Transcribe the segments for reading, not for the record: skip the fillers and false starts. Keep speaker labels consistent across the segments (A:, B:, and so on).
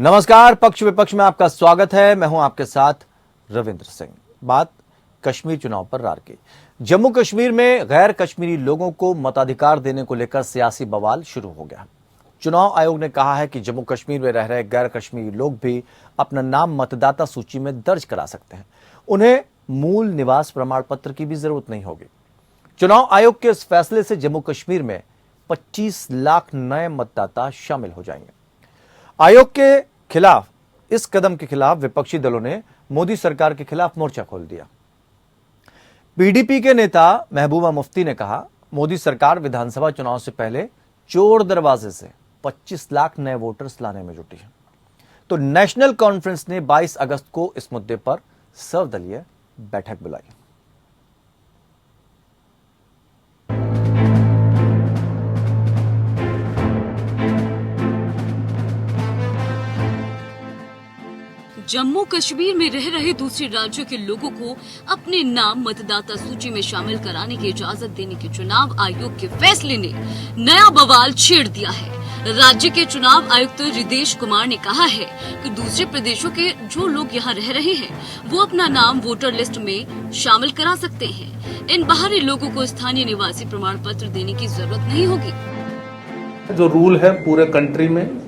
A: नमस्कार, पक्ष विपक्ष में आपका स्वागत है। मैं हूं आपके साथ रविंद्र सिंह। बात कश्मीर चुनाव पर रार की। जम्मू कश्मीर में गैर कश्मीरी लोगों को मताधिकार देने को लेकर सियासी बवाल शुरू हो गया। चुनाव आयोग ने कहा है कि जम्मू कश्मीर में रह रहे गैर कश्मीरी लोग भी अपना नाम मतदाता सूची में दर्ज करा सकते हैं। उन्हें मूल निवास प्रमाण पत्र की भी जरूरत नहीं होगी। चुनाव आयोग के इस फैसले से जम्मू कश्मीर में 25 लाख नए मतदाता शामिल हो जाएंगे। आयोग के खिलाफ इस कदम के खिलाफ विपक्षी दलों ने मोदी सरकार के खिलाफ मोर्चा खोल दिया। पीडीपी के नेता महबूबा मुफ्ती ने कहा, मोदी सरकार विधानसभा चुनाव से पहले चोर दरवाजे से 25 लाख नए वोटर्स लाने में जुटी है। तो नेशनल कॉन्फ्रेंस ने 22 अगस्त को इस मुद्दे पर सर्वदलीय बैठक बुलाई।
B: जम्मू कश्मीर में रह रहे दूसरे राज्यों के लोगों को अपने नाम मतदाता सूची में शामिल कराने की इजाजत देने के चुनाव आयोग के फैसले ने नया बवाल छेड़ दिया है। राज्य के चुनाव आयुक्त रिदेश कुमार ने कहा है कि दूसरे प्रदेशों के जो लोग यहाँ रह रहे हैं वो अपना नाम वोटर लिस्ट में शामिल करा सकते हैं। इन बाहरी लोगों को स्थानीय निवासी प्रमाण पत्र देने की जरूरत नहीं होगी।
C: जो रूल है पूरे कंट्री में,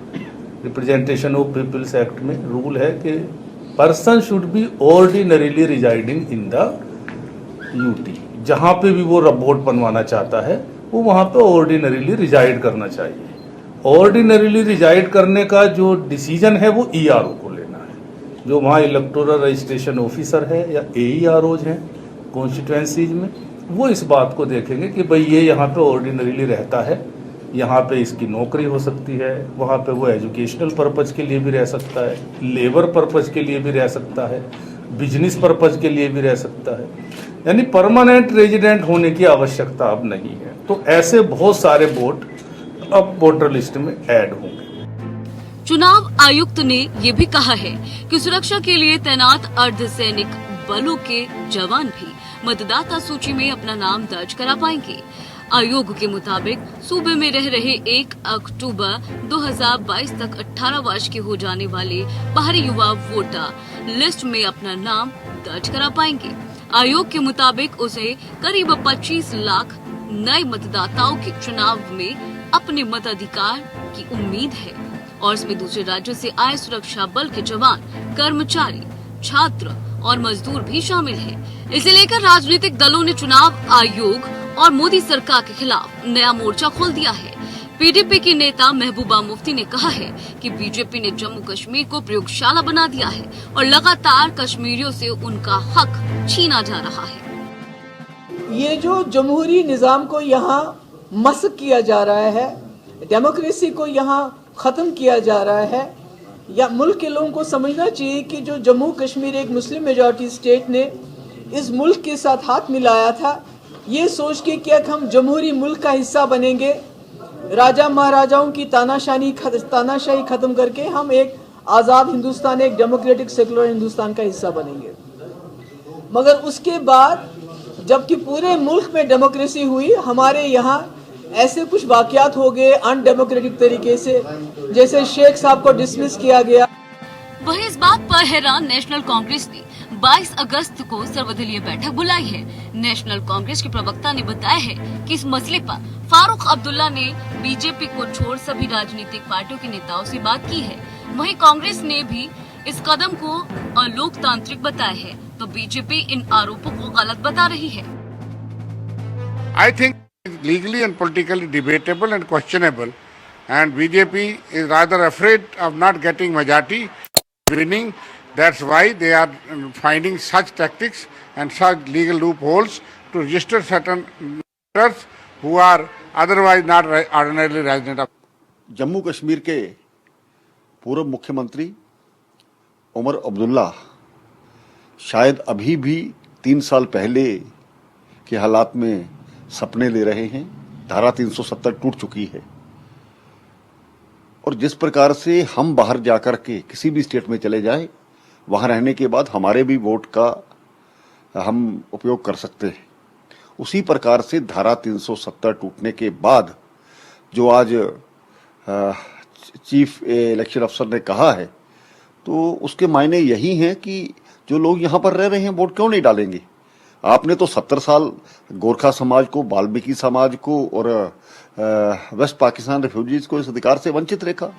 C: रिप्रेजेंटेशन ऑफ पीपल्स एक्ट में रूल है कि person should be ordinarily residing in the UT. जहां पे भी वो वोट बनवाना चाहता है वो वहां पे ऑर्डिनरीली रिजाइड करना चाहिए। ऑर्डिनरीली रिजाइड करने का जो डिसीजन है वो ईआरओ को लेना है। जो वहाँ इलेक्टोरल रजिस्ट्रेशन ऑफिसर है या एईआरओज हैं कॉन्स्टिट्यूएंसीज में, वो इस बात को देखेंगे कि भाई ये यहाँ पे ऑर्डिनरीली रहता है, यहाँ पे इसकी नौकरी हो सकती है, वहाँ पे वो एजुकेशनल पर्पज़ के लिए भी रह सकता है, लेबर पर्पज़ के लिए भी रह सकता है, बिजनेस पर्पज़ के लिए भी रह सकता है। यानी परमानेंट रेजिडेंट होने की आवश्यकता अब नहीं है। तो ऐसे बहुत सारे वोट अब वोटर लिस्ट में ऐड होंगे।
B: चुनाव आयुक्त ने ये भी कहा है कि सुरक्षा के लिए तैनात अर्धसैनिक बलों के जवान भी मतदाता सूची में अपना नाम दर्ज करा पाएंगे। आयोग के मुताबिक सूबे में रह रहे 1 अक्टूबर 2022 तक 18 वर्ष के हो जाने वाले बाहरी युवा वोटर लिस्ट में अपना नाम दर्ज करा पाएंगे। आयोग के मुताबिक उसे करीब 25 लाख नए मतदाताओं के चुनाव में अपने मताधिकार की उम्मीद है और इसमें दूसरे राज्यों से आए सुरक्षा बल के जवान, कर्मचारी, छात्र और मजदूर भी शामिल हैं। इसे लेकर राजनीतिक दलों ने चुनाव आयोग और मोदी सरकार के खिलाफ नया मोर्चा खोल दिया है। पीडीपी की नेता महबूबा मुफ्ती ने कहा है कि बीजेपी ने जम्मू कश्मीर को प्रयोगशाला बना दिया है और लगातार कश्मीरियों से उनका हक छीना जा रहा है।
D: ये जो जमहूरी निजाम को यहाँ मस्क किया जा रहा है, डेमोक्रेसी को यहाँ खत्म किया जा रहा है, या मुल्क के लोगों को समझना चाहिए कि जो जम्मू कश्मीर एक मुस्लिम मेजॉरिटी स्टेट ने इस मुल्क के साथ हाथ मिलाया था, ये सोच के कि हम जमहूरी मुल्क का हिस्सा बनेंगे, राजा महाराजाओं की तानाशाही खत्म करके हम एक आज़ाद हिंदुस्तान, एक डेमोक्रेटिक सेकुलर हिंदुस्तान का हिस्सा बनेंगे। मगर उसके बाद जबकि पूरे मुल्क में डेमोक्रेसी हुई, हमारे यहाँ ऐसे कुछ वाकयात हो गए अनडेमोक्रेटिक तरीके से, जैसे शेख साहब को डिसमिस किया गया।
B: वहीं इस बात पर हैरान नेशनल कांग्रेस ने 22 अगस्त को सर्वदलीय बैठक बुलाई है। नेशनल कांग्रेस के प्रवक्ता ने बताया है कि इस मसले पर फारूक अब्दुल्ला ने बीजेपी को छोड़ सभी राजनीतिक पार्टियों के नेताओं से बात की है। वहीं कांग्रेस ने भी इस कदम को अलोकतांत्रिक बताया है, तो बीजेपी इन आरोपों को गलत बता रही है।
E: I think it's legally and politically debatable and questionable, and BJP is rather afraid of not getting majority winning. That's why they are finding such tactics and such legal loopholes to register certain voters who are otherwise not ordinarily resident of.
F: Jammu Kashmir के पूर्व मुख्यमंत्री उमर अब्दुल्ला शायद अभी भी 3 साल पहले के हालात में सपने ले रहे हैं। धारा 370 टूट चुकी है और जिस प्रकार से हम बाहर जाकर के किसी भी स्टेट में चले जाएं, वहां रहने के बाद हमारे भी वोट का हम उपयोग कर सकते हैं, उसी प्रकार से धारा 370 टूटने के बाद जो आज चीफ इलेक्शन अफसर ने कहा है तो उसके मायने यही हैं कि जो लोग यहाँ पर रह रहे हैं वोट क्यों नहीं डालेंगे। आपने तो 70 साल गोरखा समाज को, वाल्मीकि समाज को और वेस्ट पाकिस्तान रिफ्यूजीज को इस अधिकार से वंचित रखा।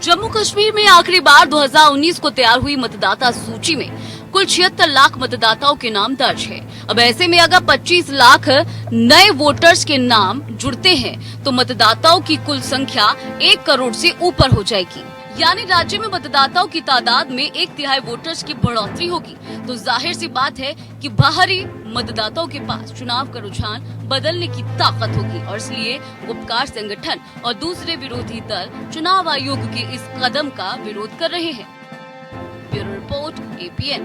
B: जम्मू कश्मीर में आखिरी बार 2019 को तैयार हुई मतदाता सूची में कुल 76 लाख मतदाताओं के नाम दर्ज है। अब ऐसे में अगर 25 लाख नए वोटर्स के नाम जुड़ते हैं तो मतदाताओं की कुल संख्या 1 करोड़ से ऊपर हो जाएगी। यानी राज्य में मतदाताओं की तादाद में 1/3 वोटर्स की बढ़ोतरी होगी। तो जाहिर सी बात है कि बाहरी मतदाताओं के पास चुनाव का रुझान बदलने की ताकत होगी और इसलिए उपकार संगठन और दूसरे विरोधी दल चुनाव आयोग के इस कदम का विरोध कर रहे हैं। Bureau report, APN।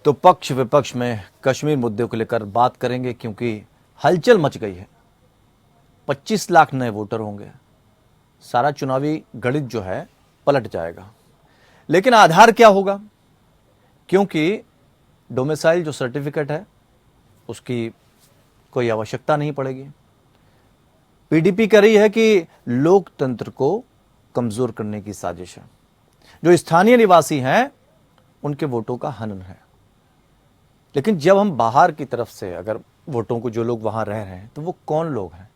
A: तो पक्ष विपक्ष में कश्मीर मुद्दे को लेकर बात करेंगे क्योंकि हलचल मच गई है। 25 लाख नए वोटर होंगे, सारा चुनावी गणित जो है पलट जाएगा। लेकिन आधार क्या होगा? क्योंकि डोमिसाइल जो सर्टिफिकेट है उसकी कोई आवश्यकता नहीं पड़ेगी। पीडीपी कह रही है कि लोकतंत्र को कमजोर करने की साजिश है। जो स्थानीय निवासी हैं उनके वोटों का हनन है। लेकिन जब हम बाहर की तरफ से अगर वोटों को, जो लोग वहां रह रहे हैं, तो वो कौन लोग हैं,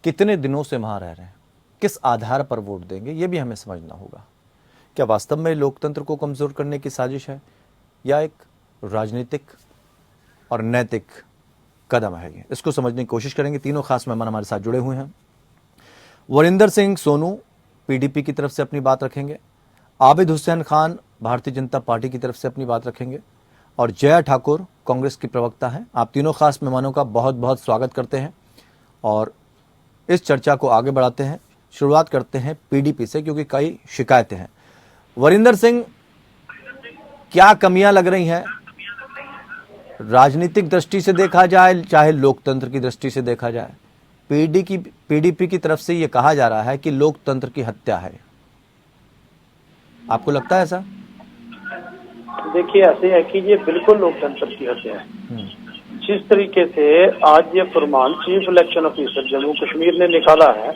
A: कितने दिनों से वहां रह रहे हैं, किस आधार पर वोट देंगे, ये भी हमें समझना होगा। क्या वास्तव में लोकतंत्र को कमजोर करने की साजिश है या एक राजनीतिक और नैतिक कदम है? ये इसको समझने की कोशिश करेंगे। तीनों खास मेहमान हमारे साथ जुड़े हुए हैं। वरिंदर सिंह सोनू पीडीपी की तरफ से अपनी बात रखेंगे, आबिद हुसैन खान भारतीय जनता पार्टी की तरफ से अपनी बात रखेंगे और जया ठाकुर कांग्रेस की प्रवक्ता हैं। आप तीनों खास मेहमानों का बहुत बहुत स्वागत करते हैं और इस चर्चा को आगे बढ़ाते हैं। शुरुआत करते हैं पीडीपी से क्योंकि कई शिकायतें हैं। वरिंदर सिंह, क्या कमियां लग रही हैं? राजनीतिक दृष्टि से देखा जाए चाहे लोकतंत्र की दृष्टि से देखा जाए, पीडीपी की तरफ से यह कहा जा रहा है कि लोकतंत्र की हत्या है। आपको लगता है ऐसा?
G: देखिए, ऐसे है कि ये बिल्कुल लोकतंत्र की हत्या है। जिस तरीके से आज ये फरमान chief election officer Jammu Kashmir ने निकाला है,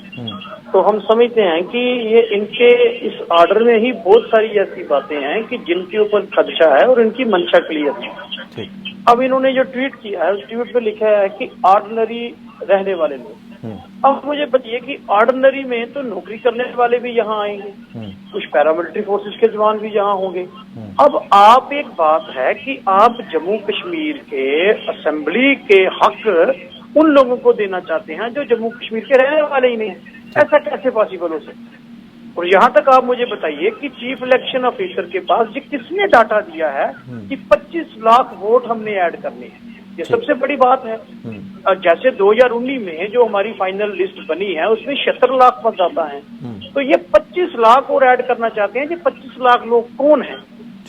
G: तो हम समझते हैं कि ये इनके इस ऑर्डर में ही बहुत सारी ऐसी बातें हैं कि जिनके ऊपर खदशा है और इनकी मंशा क्लियर है। अब इन्होंने जो ट्वीट किया है उस ट्वीट पे लिखा है कि ऑर्डिनरी रहने वाले लोग। अब मुझे बताइए कि ऑर्डिनरी में तो नौकरी करने वाले भी यहाँ आएंगे, कुछ पैरामिलिट्री फोर्सेस के जवान भी यहाँ होंगे। अब आप, एक बात है कि आप जम्मू कश्मीर के असेंबली के हक उन लोगों को देना चाहते हैं जो जम्मू कश्मीर के रहने वाले ही नहीं है। ऐसा कैसे पॉसिबल हो सकता है? और यहाँ तक आप मुझे बताइए कि चीफ इलेक्शन ऑफिसर के पास ये किसने डाटा दिया है कि 25 लाख वोट हमने ऐड करने हैं? ये सबसे बड़ी बात है। जैसे 2019 में जो हमारी फाइनल लिस्ट बनी है उसमें 76 लाख मतदाता हैं, तो ये 25 लाख और ऐड करना चाहते हैं। ये 25 लाख लोग कौन हैं?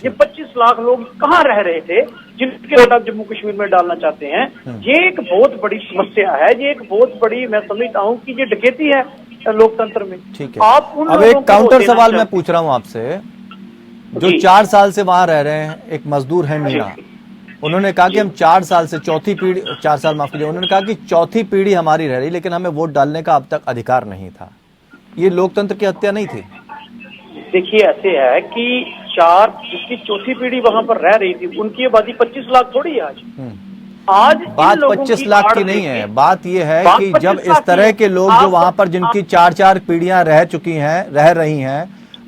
G: ये 25 लाख लोग कहाँ रह रहे थे जिनके वोट आप जम्मू कश्मीर में डालना चाहते हैं? ये एक बहुत बड़ी समस्या है। ये एक बहुत बड़ी, मैं समझता हूँ कि ये डकैती है लोकतंत्र में।
A: ठीक है। आप अब एक काउंटर सवाल मैं पूछ रहा हूँ आपसे। जो 4 साल से वहां रह रहे हैं, एक मजदूर है मीना, उन्होंने कहा कि हम 4 साल से चौथी पीढ़ी, 4 साल माफ कीजिए, उन्होंने कहा कि चौथी पीढ़ी हमारी रह रही, लेकिन हमें वोट डालने का अब तक अधिकार नहीं था। ये लोकतंत्र की हत्या नहीं थी?
G: देखिए, ऐसे है कि जिसकी चौथी पीढ़ी वहां पर रह रही थी उनकी आबादी 25 लाख थोड़ी है आज।
A: बात 25 लाख की नहीं है, बात यह है कि जब इस तरह के लोग जो वहां पर जिनकी 4 पीढ़ियां रह चुकी हैं, रह रही हैं,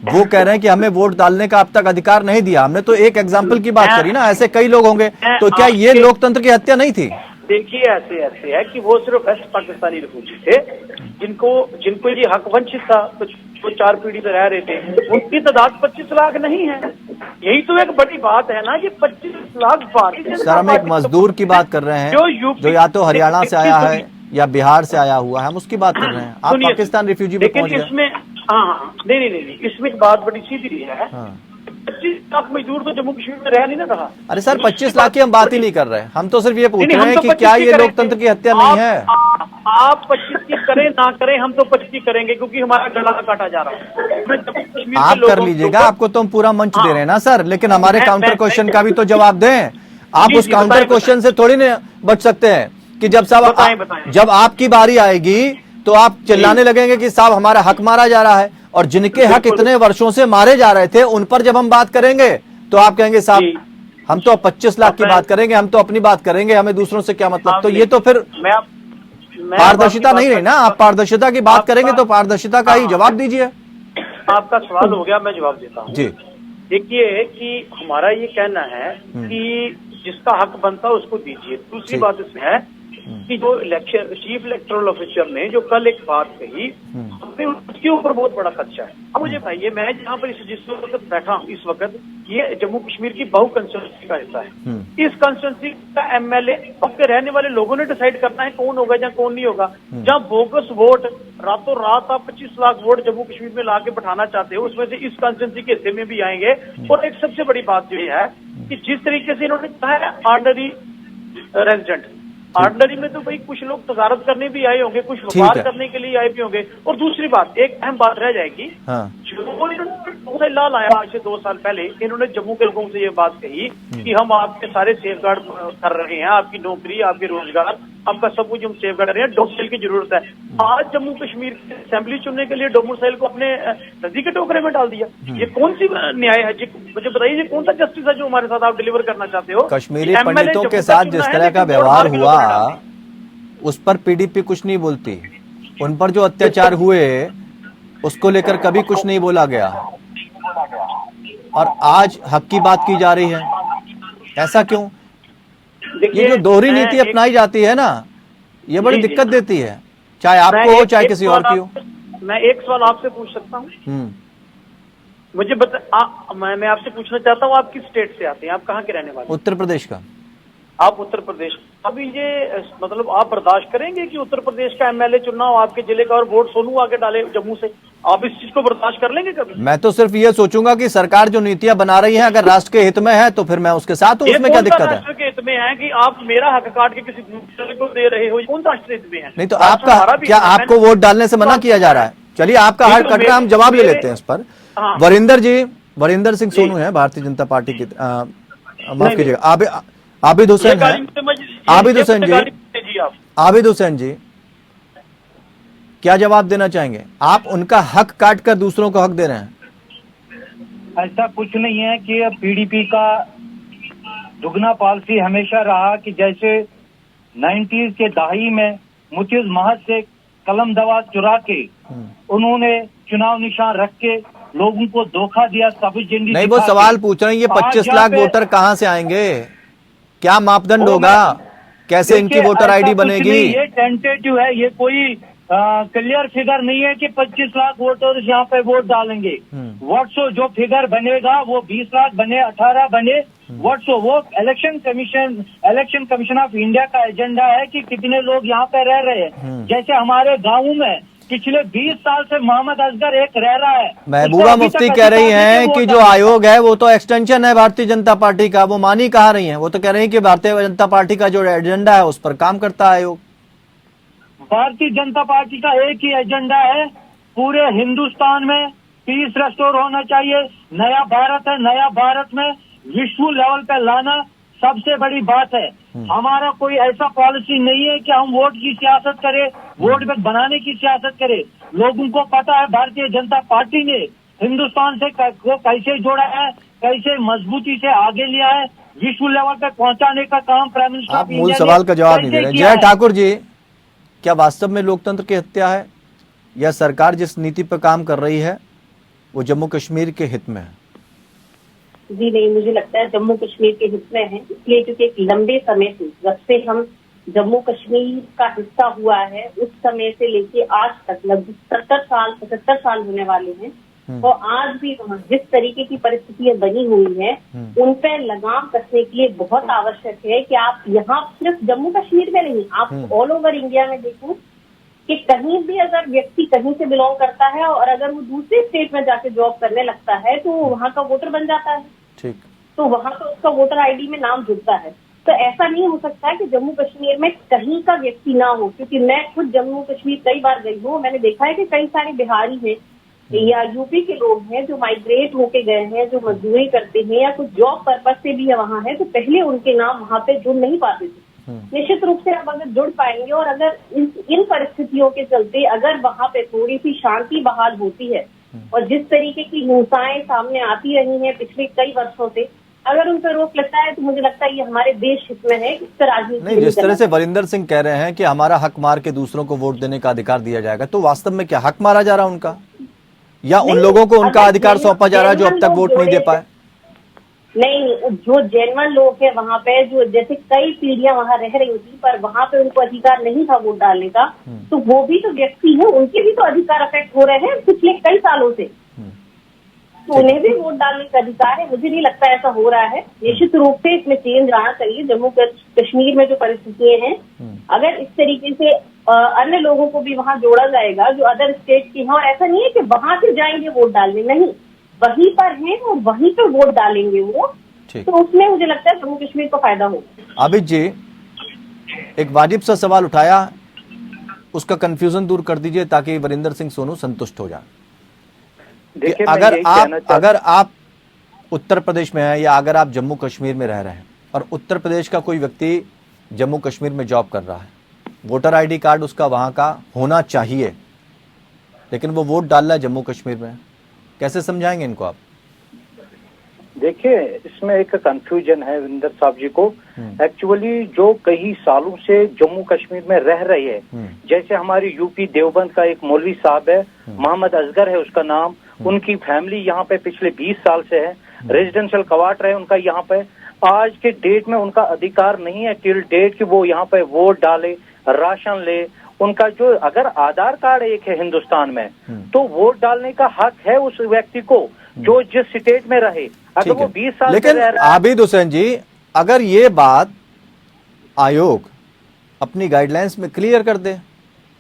A: वो कह रहे हैं कि हमें वोट डालने का अब तक अधिकार नहीं दिया। हमने तो एक एग्जाम्पल की बात करी ना, ऐसे कई लोग होंगे। तो क्या ये लोकतंत्र की हत्या नहीं थी?
G: देखिए, ऐसे है कि वो सिर्फ वेस्ट पाकिस्तानी रिफ्यूजी थे जिनको ये हक वंचित था, तो वो 4 पीढ़ी से रह रहे थे। उनकी तादाद 25 लाख नहीं है। यही तो एक बड़ी बात है ना कि 25 लाख भारतीय।
A: सर, हम एक मजदूर की बात कर रहे हैं जो या तो हरियाणा से आया है या बिहार से आया हुआ है, हम उसकी बात कर रहे हैं। आप पाकिस्तान रिफ्यूजी में पहुंच गए।
G: इसमें नहीं, इसमें एक बात बड़ी सीधी है। 25 लाख मजदूर तो जम्मू कश्मीर में रह नहीं ना रहा।
A: अरे सर, 25 लाख की हम बात ही नहीं कर रहे, हम तो सिर्फ ये पूछ रहे हैं कि क्या ये लोकतंत्र की हत्या नहीं है?
G: आप 25 की करें ना करें, हम तो 25 की करेंगे क्योंकि हमारा गला काटा जा रहा है।
A: आप कर लीजिएगा, आपको तो हम पूरा मंच दे रहे हैं ना सर, लेकिन हमारे काउंटर क्वेश्चन का भी तो जवाब दें। आप उस काउंटर क्वेश्चन से थोड़ी ना बच सकते हैं कि जब आपकी बारी आएगी तो आप चिल्लाने लगेंगे कि साहब हमारा हक मारा जा रहा है, और जिनके हक इतने वर्षों से मारे जा रहे थे उन पर जब हम बात करेंगे तो आप कहेंगे साहब हम तो 25 लाख की बात करेंगे, हम तो अपनी बात करेंगे, हमें दूसरों से क्या मतलब। तो ये तो फिर पारदर्शिता नहीं रही ना। आप पारदर्शिता की बात करेंगे तो पारदर्शिता का ही जवाब दीजिए।
G: आपका सवाल हो गया, मैं जवाब देता हूँ।
A: जी
G: देखिए कि हमारा ये कहना है कि जिसका हक बनता है उसको दीजिए। दूसरी बात इसमें है कि जो चीफ इलेक्टोरल ऑफिसर ने जो कल एक बात कही, हमें उसके ऊपर बहुत बड़ा खदशा है। अब मुझे बताइए, मैं जहाँ पर जिस वक्त बैठा हूँ इस वक्त, ये जम्मू कश्मीर की बहु कंस्टिट्यूंसी का हिस्सा है। इस कंस्टिट्यूंसी का एमएलए के रहने वाले लोगों ने डिसाइड करना है कौन होगा या कौन नहीं होगा। जहाँ बोगस वोट रातों रात आप 25 लाख वोट जम्मू कश्मीर में ला के बैठाना चाहते हो, उसमें से इस कंस्टिट्यूंसी के हिस्से में भी आएंगे। और एक सबसे बड़ी बात जो है कि जिस तरीके से इन्होंने कहा है ऑर्डनरी रेजिडेंट, ऑर्डनरी में तो भाई कुछ लोग तजारत करने भी आए होंगे, कुछ व्यापार करने के लिए आए भी होंगे। और दूसरी बात, एक अहम बात रह जाएगी, जो इन्होंने लाल आया आज से 2 साल पहले, इन्होंने जम्मू के लोगों से ये बात कही कि हम आपके सारे सेफ गार्ड कर रहे हैं, आपकी नौकरी, आपके रोजगार, आपका सब कुछ हम सेफ गार्ड कर रहे हैं, डोमिसाइल की जरूरत है। आज जम्मू कश्मीर की असेंबली चुनने के लिए डोमिसाइल को अपने नजदीक के टोकरे में डाल दिया। ये कौन सी न्याय है? मुझे बताइए, ये कौन सा जस्टिस है जो हमारे साथ आप डिलीवर करना चाहते हो?
A: कश्मीरी पंडितों के साथ जिस तरह का व्यवहार हुआ उस पर पीडीपी कुछ नहीं बोलती। उन पर जो अत्याचार हुए उसको लेकर कभी कुछ नहीं बोला गया, और आज हक की बात की जा रही है। ऐसा क्यों? ये जो दोहरी नीति अपनाई जाती है ना, ये बड़ी दिक्कत देती है, चाहे आपको हो चाहे किसी और की हो।
G: मैं एक सवाल आपसे पूछ सकता हूँ? मुझे मैं आपसे पूछना चाहता हूँ, आप किस स्टेट से आते हैं? आप कहाँ के रहने वाले?
A: उत्तर प्रदेश का।
G: आप उत्तर प्रदेश। अभी ये मतलब आप बर्दाश्त करेंगे कि उत्तर प्रदेश का एमएलए चुनना हो आपके जिले का और वोट सोनू आके डाले जम्मू से? आप इस चीज को बर्दाश्त कर लेंगे कभी?
A: मैं तो सिर्फ ये सोचूंगा कि सरकार जो नीतियां बना रही है अगर राष्ट्र के हित में है तो फिर मैं उसके साथ हूँ। उसमें क्या दिक्कत है?
G: राष्ट्र के हित में है कि आप मेरा हक काट के किसी दूसरे को दे रहे हो, कौन राष्ट्र हित में है?
A: नहीं तो आपका क्या आपको वोट डालने से मना किया जा रहा है? चलिए आपका हक कट रहा है, हम जवाब ले लेते हैं इस पर। वरिंदर सिंह सोनू है भारतीय जनता पार्टी की, माफ कीजिएगा आबिद हुसैन है। आबिद हुसैन जी क्या जवाब देना चाहेंगे? आप उनका हक काट कर दूसरों को हक दे रहे हैं।
H: ऐसा कुछ नहीं है कि पीडीपी का दुगना पॉलिसी हमेशा रहा कि जैसे 90s के दहाई में मुफ्ती महज से कलम दवा चुरा के उन्होंने चुनाव निशान रख के लोगों को धोखा दिया, सब जिंदगी
A: नहीं। वो सवाल पूछ रहे हैं, ये 25 लाख वोटर कहाँ से आएंगे? क्या मापदंड होगा? कैसे इनकी वोटर आईडी बनेगी?
H: ये टेंटेटिव है, ये कोई क्लियर फिगर नहीं है कि 25 लाख वोटर्स यहाँ पे वोट डालेंगे। व्हाट्सो जो फिगर बनेगा वो 20 लाख बने, 18 बने, व्हाट्सो वो इलेक्शन कमीशन ऑफ इंडिया का एजेंडा है कि कितने लोग यहाँ पे रह रहे हैं। जैसे हमारे गाँव में पिछले 20 साल से मोहम्मद असगर एक रह रहा है।
A: महबूबा मुफ्ती कह रही हैं कि जो आयोग है वो तो एक्सटेंशन है भारतीय जनता पार्टी का। वो मानी कहा रही हैं, वो तो कह रही हैं कि भारतीय जनता पार्टी का जो एजेंडा है उस पर काम करता है आयोग।
H: भारतीय जनता पार्टी का एक ही एजेंडा है, पूरे हिंदुस्तान में पीस रेस्टोर होना चाहिए। नया भारत है, नया भारत में विश्व लेवल पे लाना सबसे बड़ी बात है। हमारा कोई ऐसा पॉलिसी नहीं है कि हम वोट की सियासत करें, वोट बैंक बनाने की सियासत करें। लोगों को पता है भारतीय जनता पार्टी ने हिंदुस्तान से को कैसे जोड़ा है, कैसे मजबूती से आगे लिया है, विश्व लेवल पे पहुंचाने का काम प्राइम मिनिस्टर
A: आप मूल सवाल का जवाब नहीं दे रहे। जय ठाकुर जी, क्या वास्तव में लोकतंत्र की हत्या है या सरकार जिस नीति पर काम कर रही है वो जम्मू कश्मीर के हित में है?
I: जी नहीं, मुझे लगता है जम्मू कश्मीर के हित में है, इसलिए क्योंकि एक लंबे समय से जब से हम जम्मू कश्मीर का हिस्सा हुआ है उस समय से लेके आज तक लगभग 75 साल होने वाले हैं, तो आज भी वहाँ जिस तरीके की परिस्थितियां बनी हुई है उन पर लगाम कसने के लिए बहुत आवश्यक है कि आप यहाँ सिर्फ जम्मू कश्मीर में नहीं, आप ऑल ओवर इंडिया में देखो कि कहीं भी अगर व्यक्ति कहीं से बिलोंग करता है और अगर वो दूसरे स्टेट में जाके जॉब करने लगता है तो वहाँ का वोटर बन जाता है।
A: ठीक।
I: तो वहाँ तो उसका वोटर आईडी में नाम जुड़ता है। तो ऐसा नहीं हो सकता कि जम्मू कश्मीर में कहीं का व्यक्ति ना हो, क्योंकि मैं खुद जम्मू कश्मीर कई बार गई हूँ। मैंने देखा है कि कई सारे बिहारी हैं या यूपी के लोग हैं जो माइग्रेट होके गए हैं, जो मजदूरी करते हैं या कुछ जॉब पर्पज से भी वहाँ है, तो पहले उनके नाम वहाँ पे जुड़ नहीं पाते थे। निश्चित रूप से अब अगर जुड़ पाएंगे और अगर इन परिस्थितियों के चलते अगर वहां पे थोड़ी सी शांति बहाल होती है और जिस तरीके की हिंसाएं सामने आती रही हैं पिछले कई वर्षों से, अगर उन पर रोक लगता है तो मुझे लगता है ये हमारे देश हित में है। इस पर राजनीति
A: नहीं, जिस तरह से वरिंदर सिंह कह रहे हैं कि हमारा हक मार के दूसरों को वोट देने का अधिकार दिया जाएगा, तो वास्तव में क्या हक मारा जा रहा है उनका, या उन लोगों को उनका अधिकार सौंपा जा रहा है जो अब तक वोट नहीं दे पाए?
I: नहीं, जो जेन्युइन लोग हैं वहां पे, जो जैसे कई पीढ़ियां वहां रह रही थी पर वहां पे उनको अधिकार नहीं था वोट डालने का, तो वो भी तो व्यक्ति है, उनके भी तो अधिकार अफेक्ट हो रहे हैं पिछले कई सालों से, तो उन्हें भी वोट डालने का अधिकार है। मुझे नहीं लगता ऐसा हो रहा है। निश्चित रूप से इसमें चेंज आना चाहिए। जम्मू कश्मीर में जो परिस्थितियां हैं, अगर इस तरीके से अन्य लोगों को भी वहां जोड़ा जाएगा जो अदर स्टेट के हैं, और ऐसा नहीं है कि वहां से जाएंगे वोट डालने, नहीं, वहीं पर हैं और वहीं पर वोट डालेंगे वो, तो उसमें मुझे लगता है जम्मू कश्मीर को फायदा होगा।
A: आबिद जी, एक वाजिब सा सवाल उठाया, उसका कंफ्यूजन दूर कर दीजिए ताकि वरिंदर सिंह सोनू संतुष्ट हो जाए।
J: देखिए,
A: अगर आप उत्तर प्रदेश में हैं या अगर आप जम्मू कश्मीर में रह रहे हैं और उत्तर प्रदेश का कोई व्यक्ति जम्मू कश्मीर में जॉब कर रहा है, वोटर आईडी कार्ड उसका वहां का होना चाहिए, लेकिन वो वोट डाल रहा है जम्मू कश्मीर में, कैसे समझाएंगे इनको आप?
J: देखिए, इसमें एक कंफ्यूजन है विंदर साहब जी को। एक्चुअली जो कई सालों से जम्मू कश्मीर में रह रहे हैं, जैसे हमारी यूपी देवबंद का एक मौलवी साहब है, मोहम्मद असगर है उसका नाम, उनकी फैमिली यहाँ पे पिछले 20 साल से है, रेजिडेंशियल क्वार्टर है उनका यहाँ पे। आज के डेट में उनका अधिकार नहीं है टिल डेट कि वो यहाँ पे वोट डाले, राशन ले। उनका जो अगर आधार कार्ड एक है हिंदुस्तान में, तो वोट डालने का हक है उस व्यक्ति को जो जिस स्टेट में रहे, अगर वो 20 साल
A: लेकिन
J: से रह रहा है।
A: आबिद हुसैन जी, अगर ये बात आयोग अपनी गाइडलाइंस में क्लियर कर दे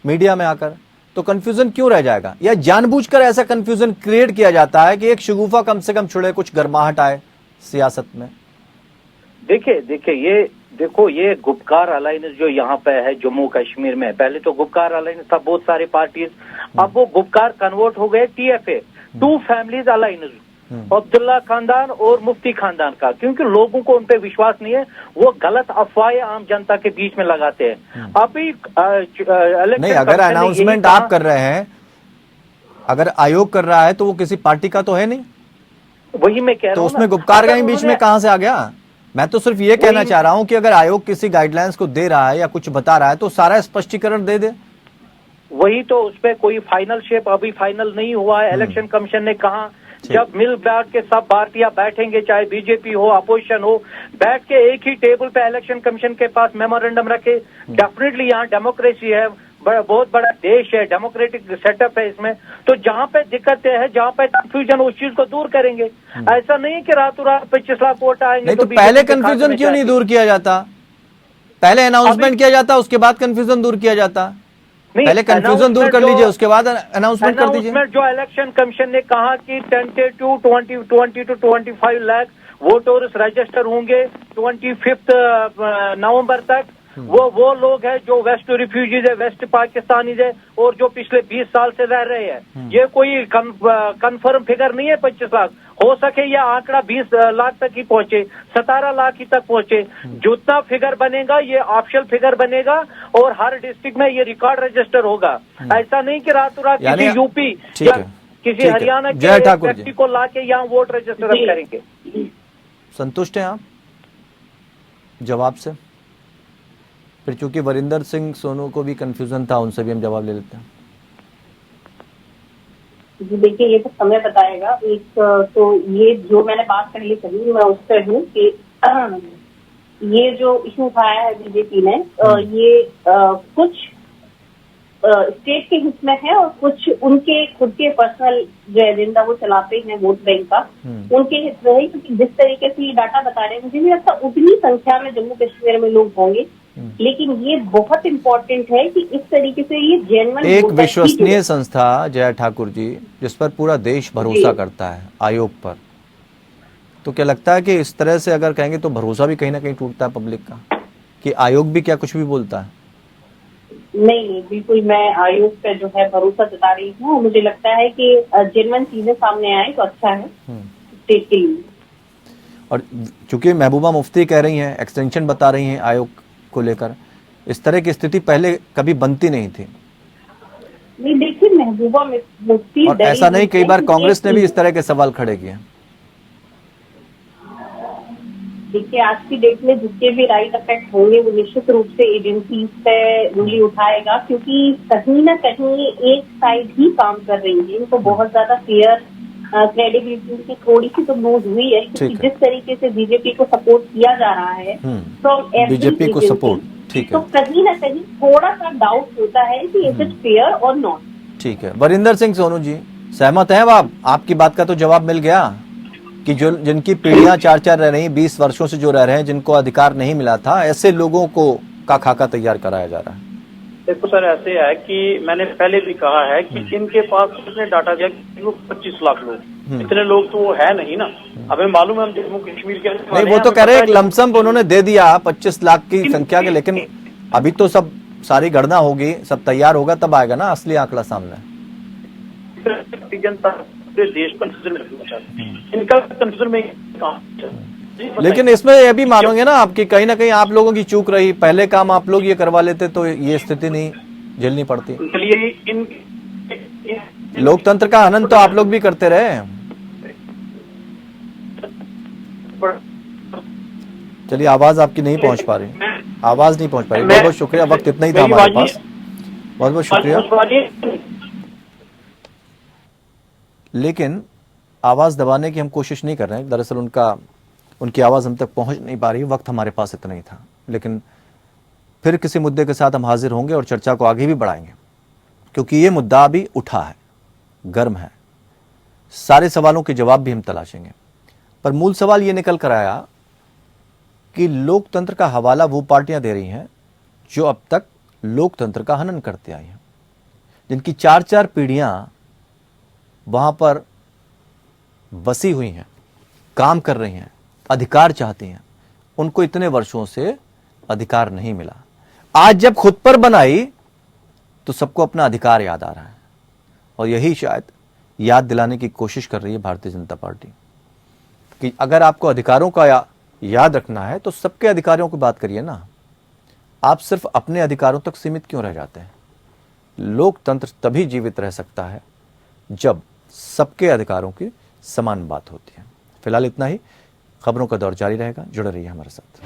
A: मीडिया में आकर, तो कंफ्यूजन क्यों रह जाएगा? या जानबूझकर ऐसा कंफ्यूजन क्रिएट किया जाता है कि एक शगुफा कम से कम छुड़े, कुछ गर्माहट आए सियासत में?
J: देखो ये गुपकार अलायंस जो यहाँ पे है जम्मू कश्मीर में, पहले तो गुपकार अलायंस था, बहुत सारे पार्टीज, अब वो गुपकार कन्वर्ट हो गए TFA, two families alliance, Abdullah खानदान और मुफ्ती खानदान का, क्योंकि लोगों को उन पे विश्वास नहीं है, वो गलत अफवाहें आम जनता के बीच में लगाते हैं। अभी
A: नहीं, अगर अनाउंसमेंट आप कर रहे हैं, अगर आयोग कर रहा है, तो वो किसी पार्टी का तो है नहीं,
J: वही मैं कह रहा हूं,
A: तो उसमें गुपकार का बीच में कहां से आ गया? मैं तो सिर्फ ये कहना चाह रहा हूं कि अगर आयोग किसी गाइडलाइंस को दे रहा है या कुछ बता रहा है, तो सारा स्पष्टीकरण दे दे।
J: वही तो, उस पर कोई फाइनल शेप अभी फाइनल नहीं हुआ है। इलेक्शन कमीशन ने कहा जब मिल बैठ के सब पार्टियां बैठेंगे, चाहे बीजेपी हो, अपोजिशन हो, बैठ के एक ही टेबल पे इलेक्शन कमीशन के पास मेमोरेंडम रखे। डेफिनेटली यहाँ डेमोक्रेसी है, बहुत बड़ा देश है, डेमोक्रेटिक सेटअप है इसमें, तो जहाँ पे दिक्कतें हैं, जहाँ पे कंफ्यूजन, उस चीज को दूर करेंगे। ऐसा नहीं कि रातों रात 25 लाख वोट आएंगे।
A: नहीं, तो पहले कंफ्यूजन क्यों नहीं दूर किया जाता? पहले अनाउंसमेंट किया जाता, उसके बाद कंफ्यूजन दूर किया जाता। पहले कंफ्यूजन दूर कर लीजिए, उसके बाद अनाउंसमेंट कर दीजिए।
J: जो इलेक्शन कमीशन ने कहा कि 10 to 20 to 25 lakh voters register होंगे 25 नवंबर तक, वो लोग हैं जो वेस्ट रिफ्यूजीज है, वेस्ट पाकिस्तानीज है, और जो पिछले 20 साल से रह रहे हैं। ये कोई कंफर्म फिगर नहीं है 25 लाख, हो सके यह आंकड़ा 20 लाख तक ही पहुंचे, 17 लाख ही तक पहुंचे। जितना फिगर बनेगा ये ऑफिशियल फिगर बनेगा और हर डिस्ट्रिक्ट में ये रिकॉर्ड रजिस्टर होगा। ऐसा नहीं कि रातों रात किसी यूपी या किसी हरियाणा के व्यक्ति को लाके यहाँ वोट रजिस्टर करेंगे।
A: संतुष्ट हैं आप जवाब से? फिर चूंकि वरिंदर सिंह सोनू को भी कंफ्यूजन था, उनसे भी हम जवाब ले लेते हैं।
I: जी देखिए, ये तो समय बताएगा। एक तो ये जो मैंने बात करी कही, मैं उस पर हूँ कि ये जो इशू उठाया है बीजेपी ने, ये कुछ स्टेट के हित में है और कुछ उनके खुद के पर्सनल जो एजेंडा वो चलाते हैं वोट बैंक का, उनके हित में है। क्योंकि जिस तरीके से ये डाटा बता रहे हैं, मुझे नहीं लगता उतनी संख्या में जम्मू कश्मीर में लोग होंगे, लेकिन ये बहुत इम्पोर्टेंट है कि इस तरीके से ये जेन्युइन
A: एक विश्वसनीय संस्था जया ठाकुर जी, जिस पर पूरा देश भरोसा करता है, आयोग पर, तो क्या लगता है कि इस तरह से अगर कहेंगे तो भरोसा भी कहीं ना कहीं टूटता है पब्लिक का, कि आयोग भी क्या कुछ भी बोलता है?
I: नहीं, बिल्कुल मैं आयोग पे जो है भरोसा जता रही हूँ। मुझे लगता है कि जेन्युइन चीजें सामने आए तो अच्छा है स्टेट के लिए।
A: और चूंकि महबूबा मुफ्ती कह रही हैं, एक्सटेंशन बता रही हैं आयोग को लेकर, इस तरह की स्थिति पहले कभी बनती नहीं थी।
I: नहीं, देखिए महबूबा मुफ्ती
A: और ऐसा नहीं, कई बार कांग्रेस ने भी इस तरह के सवाल खड़े किए।
I: देखिए आज की डेट में जिसके भी राइट अफेक्ट होंगे वो निश्चित रूप से एजेंसीज पे उंगली उठाएगा, क्योंकि कहीं ना कहीं एक साइड ही काम कर रही है। इनको बहुत ज्यादा फेयर क्रेडिबिलिटी की थोड़ी सी तो लूज हुई है, क्योंकि जिस तरीके से बीजेपी को सपोर्ट किया जा रहा है फ्रॉम
A: बीजेपी को सपोर्ट, ठीक
I: तो
A: है,
I: कहीं ना कहीं थोड़ा सा डाउट होता है कि इज इट फेयर और नॉट।
A: ठीक है। वरिंदर सिंह सोनू जी, सहमत हैं आप? आपकी बात का तो जवाब मिल गया कि जो जिनकी पीढ़ियां 4-4 रह रही, 20 वर्षों से जो रह रहे हैं, जिनको अधिकार नहीं मिला था, ऐसे लोगों को का खाका तैयार कराया जा रहा है।
G: देखो सर, ऐसे है कि मैंने पहले भी कहा है कि इनके पास कितने डाटा दिया कि वो 25 लाख लोग, इतने लोग तो वो है नहीं ना। हमें मालूम है हम जम्मू कश्मीर के
A: नहीं, वो तो कह रहे हैं लमसम उन्होंने दे दिया 25 लाख की संख्या के, लेकिन अभी तो सब सारी गणना होगी, सब तैयार होगा, तब आएगा ना असली आंकड़ा सामने।
G: जनता पूरे देश पर कंफ्यूजन में रखना चाहते हैं, इनका कंफ्यूजन में काम।
A: लेकिन इसमें ये भी मानोगे ना आपकी, कहीं ना कहीं आप लोगों की चूक रही, पहले काम आप लोग ये करवा लेते तो ये स्थिति नहीं झेलनी पड़ती। लोकतंत्र का हनन तो आप लोग भी करते रहे। चलिए, आवाज आपकी नहीं पहुंच पा रही, आवाज नहीं पहुंच पा रही। बहुत बहुत शुक्रिया, वक्त इतना ही था हमारे पास, बहुत बहुत शुक्रिया। लेकिन आवाज दबाने की हम कोशिश नहीं कर रहे हैं, दरअसल उनकी आवाज हम तक पहुंच नहीं पा रही, वक्त हमारे पास इतना ही था। लेकिन फिर किसी मुद्दे के साथ हम हाजिर होंगे और चर्चा को आगे भी बढ़ाएंगे, क्योंकि ये मुद्दा अभी उठा है, गर्म है, सारे सवालों के जवाब भी हम तलाशेंगे। पर मूल सवाल ये निकल कर आया कि लोकतंत्र का हवाला वो पार्टियां दे रही हैं जो अब तक लोकतंत्र का हनन करते आई हैं, जिनकी 4-4 पीढ़ियां वहां पर बसी हुई हैं, काम कर रही हैं, अधिकार चाहती हैं, उनको इतने वर्षों से अधिकार नहीं मिला। आज जब खुद पर बनाई तो सबको अपना अधिकार याद आ रहा है, और यही शायद याद दिलाने की कोशिश कर रही है भारतीय जनता पार्टी कि अगर आपको अधिकारों का याद रखना है तो सबके अधिकारों की बात करिए ना। आप सिर्फ अपने अधिकारों तक सीमित क्यों रह जाते हैं? लोकतंत्र तभी जीवित रह सकता है जब सबके अधिकारों की समान बात होती है। फिलहाल इतना ही, खबरों का दौर जारी रहेगा, जुड़े रहिए हमारे साथ।